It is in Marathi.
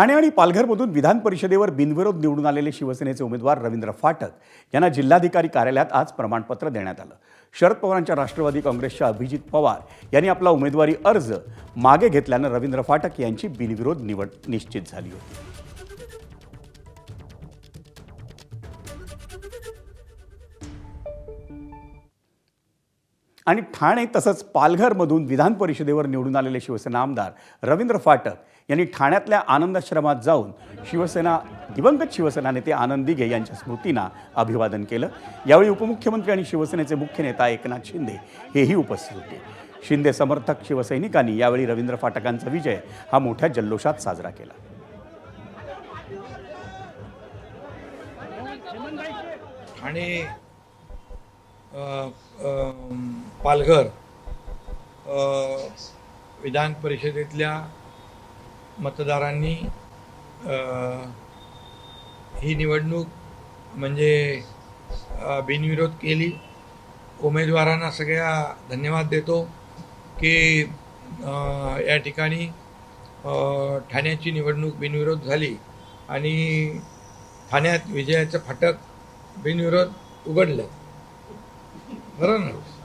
ठाणे आणि पालघरमधून विधान परिषदेवर बिनविरोध निवडून आलेले शिवसेनेचे उमेदवार रवींद्र फाटक यांना जिल्हाधिकारी कार्यालयात आज प्रमाणपत्र देण्यात आलं। शरद पवारांच्या राष्ट्रवादी काँग्रेसच्या अभिजित पवार यांनी आपला उमेदवारी अर्ज मागे घेतल्यानं रवींद्र फाटक यांची बिनविरोध निवड निश्चित झाली होती। आणि ठाणे तसंच पालघरमधून विधान परिषदेवर निवडून आलेले शिवसेना आमदार रवींद्र फाटक यांनी ठाण्यातल्या आनंदाश्रमात जाऊन दिवंगत शिवसेना नेते आनंद दिघे यांच्या स्मृतींना अभिवादन केलं। यावेळी उपमुख्यमंत्री आणि शिवसेनेचे मुख्य नेता एकनाथ शिंदे हेही उपस्थित होते। शिंदे समर्थक शिवसैनिकांनी यावेळी रवींद्र फाटकांचा विजय हा मोठ्या जल्लोषात साजरा केला। ठाणे पालघर विधान परिषदेतल्या मतदारांनी ही निवडणूक म्हणजे बिनविरोध केली। उमेदवारांना सगळ्या धन्यवाद देतो की या ठिकाणी ठाण्याची निवडणूक बिनविरोध झाली आणि ठाण्यात विजयाचं फाटक बिनविरोध उघडलं। बरं ना।